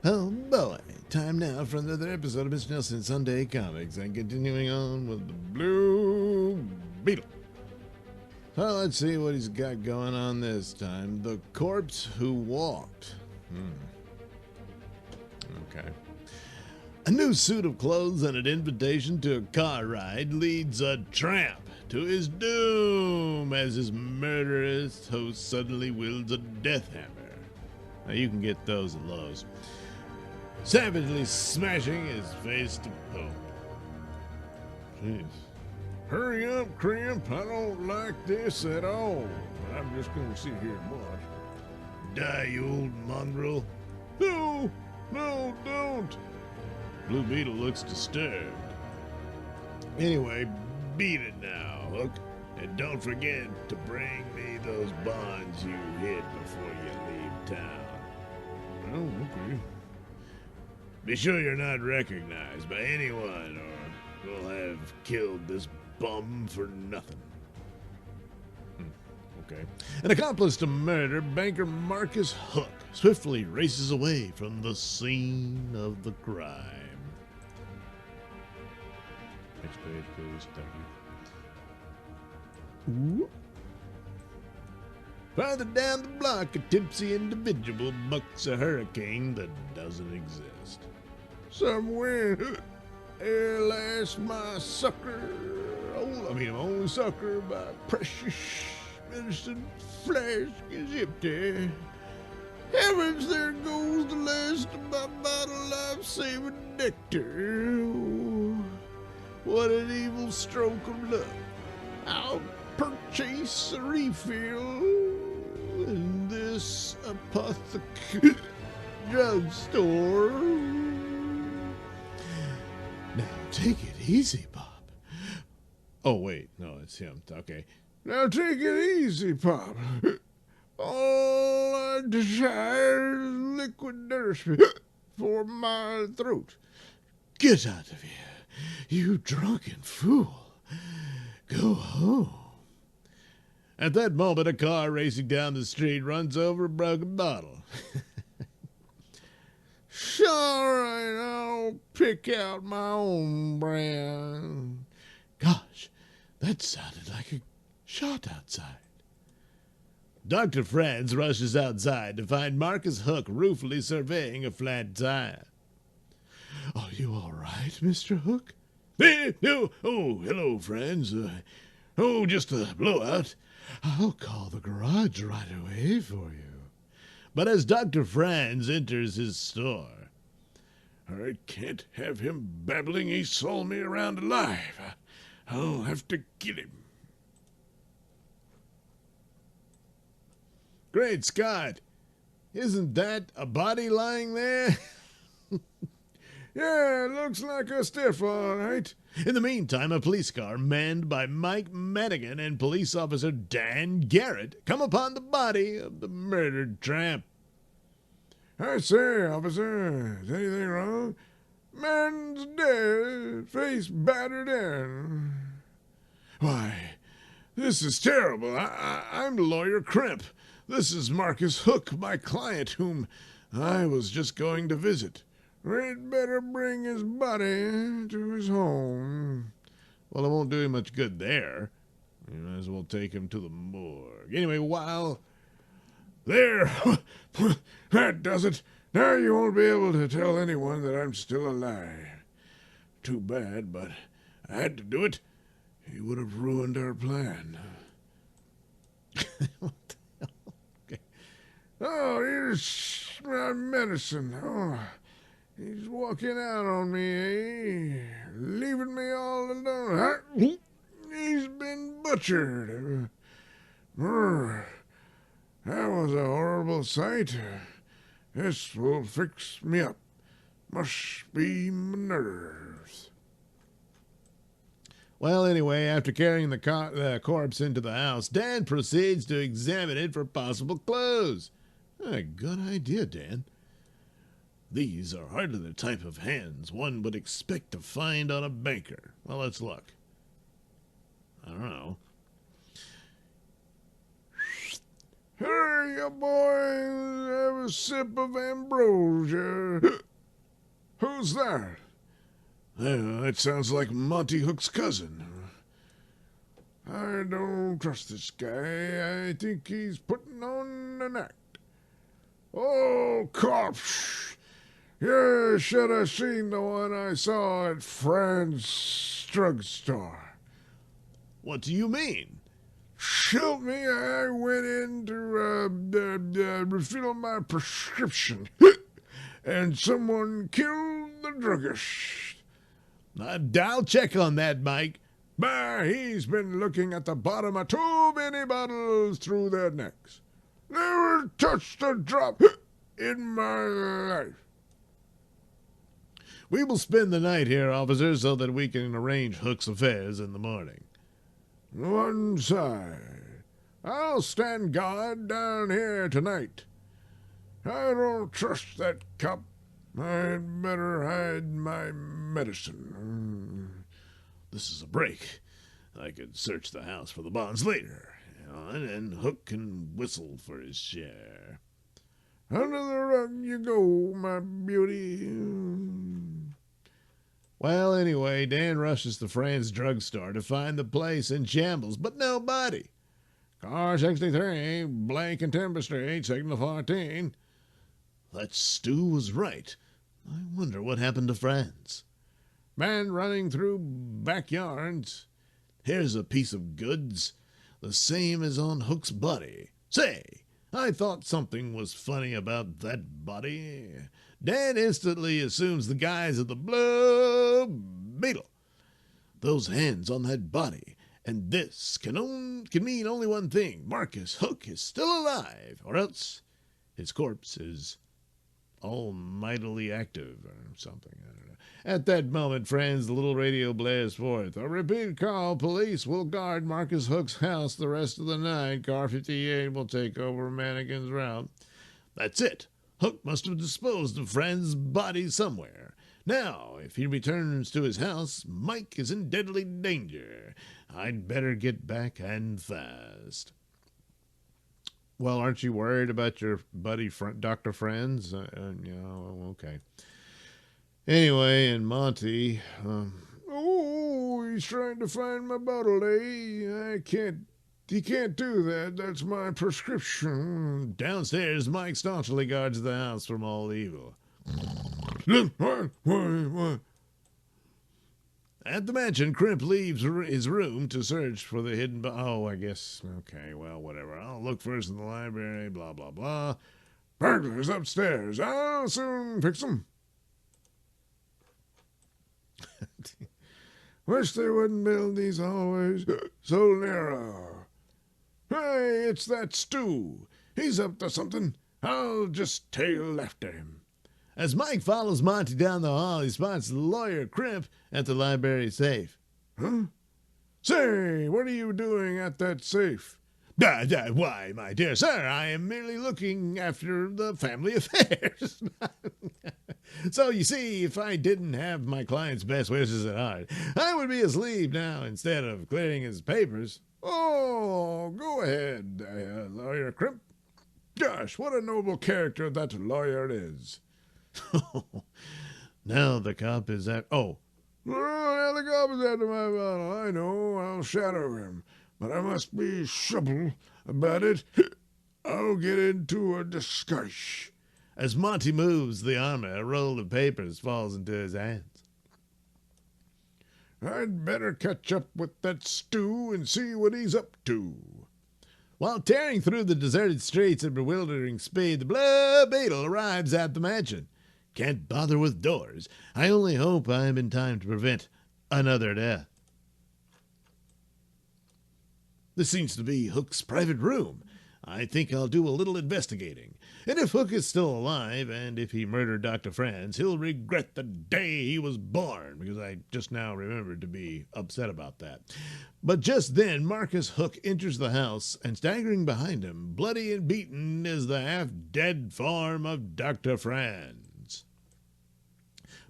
Oh boy, time now for another episode of Mr Nailsin Sunday Comics and continuing on with the Blue Beetle. So let's see what he's got going on this time. The Corpse Who Walked. Okay. A new suit of clothes and an invitation to a car ride leads a tramp to his doom as his murderous host suddenly wields a death hammer. Now you can get those at Lowe's. Savagely smashing his face to pulp. Jeez. Hurry up, Crimp. I don't like this at all. I'm just gonna sit here and watch. Die, you old mongrel. No, don't. Blue Beetle looks disturbed. Anyway, beat it now, Hook. And don't forget to bring me those bonds you hid before you leave town. Oh, okay. Be sure you're not recognized by anyone, or we'll have killed this bum for nothing. Okay. An accomplice to murder, banker Marcus Hook swiftly races away from the scene of the crime. Next page, please. Thank you. Ooh. Farther down the block, a tipsy individual bucks a hurricane that doesn't exist. Somewhere, alas, my sucker. My only sucker, my precious medicine flask is empty. Heavens, there goes the last of my vital life-saving nectar. Oh, what an evil stroke of luck. I'll purchase a refill in this apothecary drugstore. Now take it easy, Pop. Oh, wait. No, it's him. Okay. Now take it easy, Pop. All I desire is liquid nourishment for my throat. Get out of here, you drunken fool. Go home. At that moment, a car racing down the street runs over a broken bottle. All right, I'll pick out my own brand. Gosh, that sounded like a shot outside. Dr. Franz rushes outside to find Marcus Hook ruefully surveying a flat tire. Are you all right, Mr. Hook? Hello, Franz. Just a blowout. I'll call the garage right away for you. But as Dr. Franz enters his store, I can't have him babbling he saw me around alive. I'll have to kill him. Great Scott! Isn't that a body lying there? Yeah, looks like a stiff, all right. In the meantime, a police car manned by Mike Madigan and police officer Dan Garrett come upon the body of the murdered tramp. I say, officer, is anything wrong? Man's dead, face battered in. Why, this is terrible. I'm Lawyer Crimp. This is Marcus Hook, my client, whom I was just going to visit. We'd better bring his body to his home. Well, it won't do him much good there. You might as well take him to the morgue. Anyway, while... There! That does it. Now you won't be able to tell anyone that I'm still alive. Too bad, but I had to do it. He would have ruined our plan. What the hell? Okay. Oh, here's my medicine. Oh, he's walking out on me, eh? Leaving me all alone. He's been butchered. That was a horrible sight. This will fix me up. Must be my nerves. Well, anyway, after carrying the corpse into the house, Dan proceeds to examine it for possible clues. A good idea, Dan. These are hardly the type of hands one would expect to find on a banker. Well, let's look. I don't know. Hurry up, boys. Have a a sip of ambrosia. Who's that? That sounds like Monty Hook's cousin. I don't trust this guy. I think he's putting on an act. Oh, cops! You should have seen the one I saw at Fran's drugstore. What do you mean? Shoot me, I went in to refill my prescription, and someone killed the druggist. I'll check on that, Mike. Bah, he's been looking at the bottom of too many bottles through their necks. Never touched a drop in my life. We will spend the night here, officer, so that we can arrange Hook's affairs in the morning. One side. I'll stand guard down here tonight. I don't trust that cop. I'd better hide my medicine. This is a break. I could search the house for the bonds later, and Hook can whistle for his share. Under the rug you go, my beauty. Well, anyway, Dan rushes to Fran's drugstore to find the place in shambles, but nobody. Car 63, Blank and Timber Street, Signal 14. That Stu was right. I wonder what happened to Fran's. Man running through backyards. Here's a piece of goods, the same as on Hook's body. Say, I thought something was funny about that body. Dan instantly assumes the guise of the Blue Beetle. Those hands on that body, and this can mean only one thing. Marcus Hook is still alive, or else his corpse is almightily active or something. I don't know. At that moment, friends, the little radio blares forth. A repeat call. Police will guard Marcus Hook's house the rest of the night. Car 58 will take over Mannequin's route. That's it. Hook must have disposed of Fran's body somewhere. Now, if he returns to his house, Mike is in deadly danger. I'd better get back and fast. Well, aren't you worried about your buddy Dr. Franz? Okay. Anyway, and Monty, he's trying to find my bottle, eh? He can't do that. That's my prescription. Downstairs, Mike staunchly guards the house from all evil. What? At the mansion, Crimp leaves his room to search for the hidden... I guess... Okay, well, whatever. I'll look first in the library, blah, blah, blah. Burglars upstairs. I'll soon fix them. Wish they wouldn't build these hallways so narrow. Hey, it's that Stu. He's up to something. I'll just tail after him. As Mike follows Monty down the hall, he spots the lawyer Crimp at the library safe. Huh? Say, what are you doing at that safe? Why, my dear sir, I am merely looking after the family affairs. So, you see, if I didn't have my client's best wishes at heart, I would be asleep now instead of clearing his papers. Oh, go ahead, Lawyer Crimp. Gosh, what a noble character that lawyer is. Now the cop is at... now the cop is after my bottle. I know, I'll shadow him. But I must be supple about it. I'll get into a disguise. As Monty moves the armor, a roll of papers falls into his hands. I'd better catch up with that Stu and see what he's up to. While tearing through the deserted streets at bewildering speed, the Blue Beetle arrives at the mansion. Can't bother with doors. I only hope I'm in time to prevent another death. This seems to be Hook's private room. I think I'll do a little investigating. And if Hook is still alive, and if he murdered Dr. Franz, he'll regret the day he was born, because I just now remembered to be upset about that. But just then, Marcus Hook enters the house, and staggering behind him, bloody and beaten, is the half-dead form of Dr. Franz.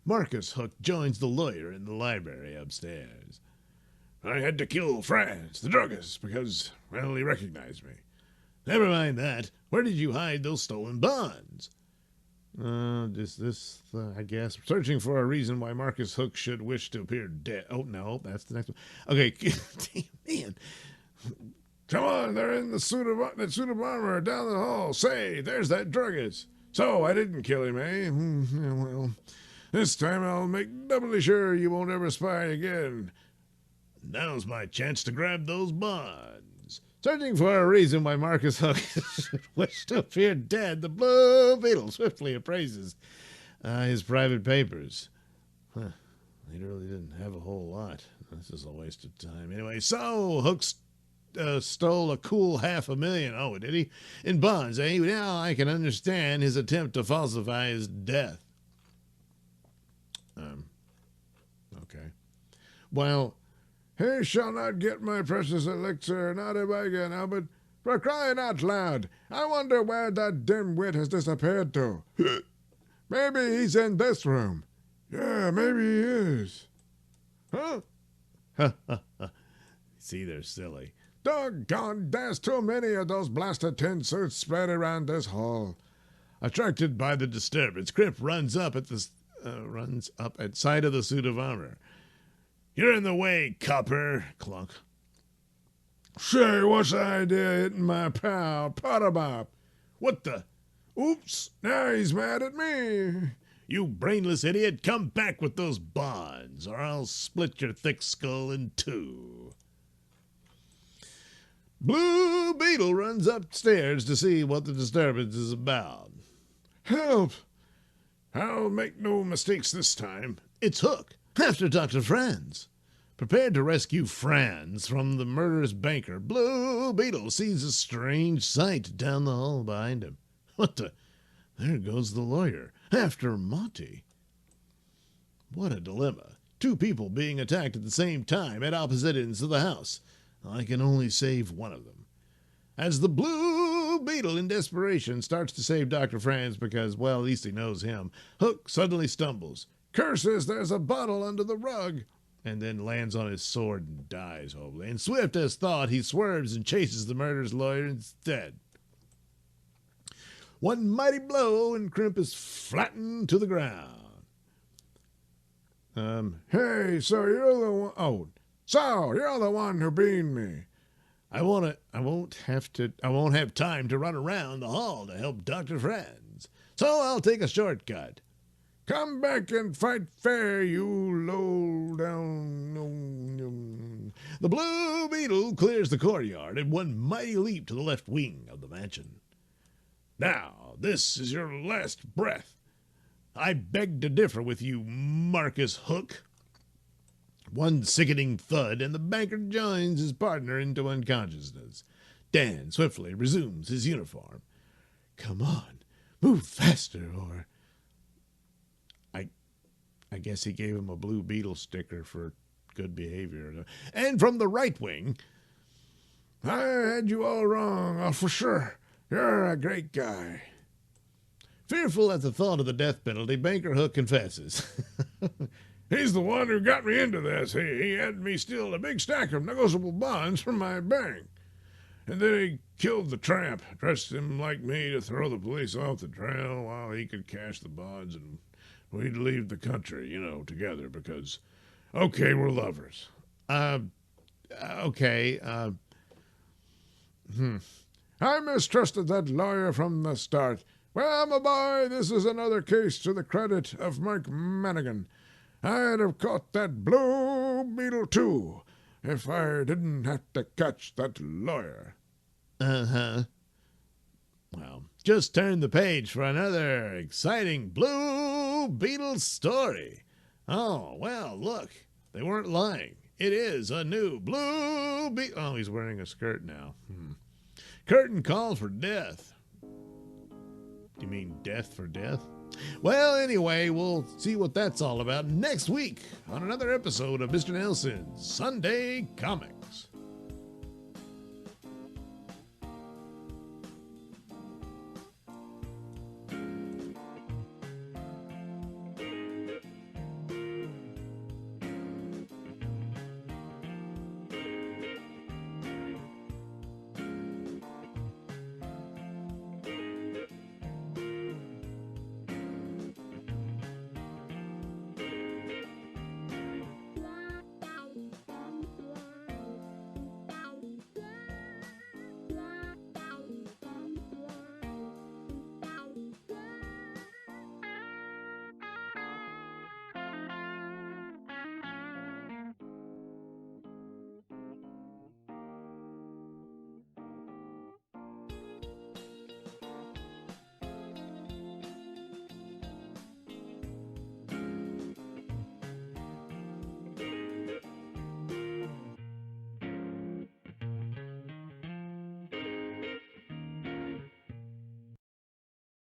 Marcus Hook joins the lawyer in the library upstairs. I had to kill Franz, the druggist, because, well, he recognized me. Never mind that. Where did you hide those stolen bonds? I guess. Searching for a reason why Marcus Hook should wish to appear dead. Oh, no, that's the next one. Okay, damn, man. Come on, they're in that suit of armor down the hall. Say, there's that druggist. So, I didn't kill him, eh? Yeah, well, this time I'll make doubly sure you won't ever spy again. Now's my chance to grab those bonds. Searching for a reason why Marcus Hook should wish to appear dead, the Blue Beetle swiftly appraises his private papers. Huh. He really didn't have a whole lot. This is a waste of time. Anyway, so Hook stole a cool $500,000. Oh, did he? In bonds, eh? Now I can understand his attempt to falsify his death. Okay. Well, he shall not get my precious elixir, not if I can help it. For crying out loud, I wonder where that dimwit has disappeared to. Maybe he's in this room. Yeah, maybe he is. Huh? See, they're silly. Doggone, there's too many of those blasted tin suits spread around this hall. Attracted by the disturbance, Crip runs up at sight of the suit of armor. You're in the way, copper. Clunk. Say, what's the idea hitting my pal, Potterbop? What the? Oops, now he's mad at me. You brainless idiot, come back with those bonds, or I'll split your thick skull in two. Blue Beetle runs upstairs to see what the disturbance is about. Help! I'll make no mistakes this time. It's Hook, after Dr. Franz. Prepared to rescue Franz from the murderous banker, Blue Beetle sees a strange sight down the hall behind him. What the? There goes the lawyer, after Monty. What a dilemma. Two people being attacked at the same time at opposite ends of the house. I can only save one of them. As the Blue Beetle, in desperation, starts to save Dr. Franz because, well, at least he knows him, Hook suddenly stumbles. Curses, there's a bottle under the rug. And then lands on his sword and dies horribly. And swift as thought, he swerves and chases the murderous lawyer instead. One mighty blow, and Crimp is flattened to the ground. Hey, so you're the one... Oh, so you're the one who beaned me. I won't have time to run around the hall to help Dr. Franz. So I'll take a shortcut. Come back and fight fair, you low down... The Blue Beetle clears the courtyard in one mighty leap to the left wing of the mansion. Now, this is your last breath. I beg to differ with you, Marcus Hook. One sickening thud, and the banker joins his partner into unconsciousness. Dan swiftly resumes his uniform. Come on, move faster, or... I guess he gave him a Blue Beetle sticker for good behavior. And from the right wing... I had you all wrong, for sure. You're a great guy. Fearful at the thought of the death penalty, Banker Hook confesses. He's the one who got me into this. He had me steal a big stack of negotiable bonds from my bank. And then he killed the tramp, dressed him like me to throw the police off the trail while he could cash the bonds, and we'd leave the country, together because, okay, we're lovers. Okay. I mistrusted that lawyer from the start. Well, my boy, this is another case to the credit of Mike Manigan. I'd have caught that Blue Beetle, too, if I didn't have to catch that lawyer. Uh-huh. Well, just turn the page for another exciting Blue Beetle story. Oh, well, look, they weren't lying. It is a new Blue Beetle. Oh, he's wearing a skirt now. Curtain call for death. You mean death for death? Well, anyway, we'll see what that's all about next week on another episode of Mr. Nailsin's Sunday Comic.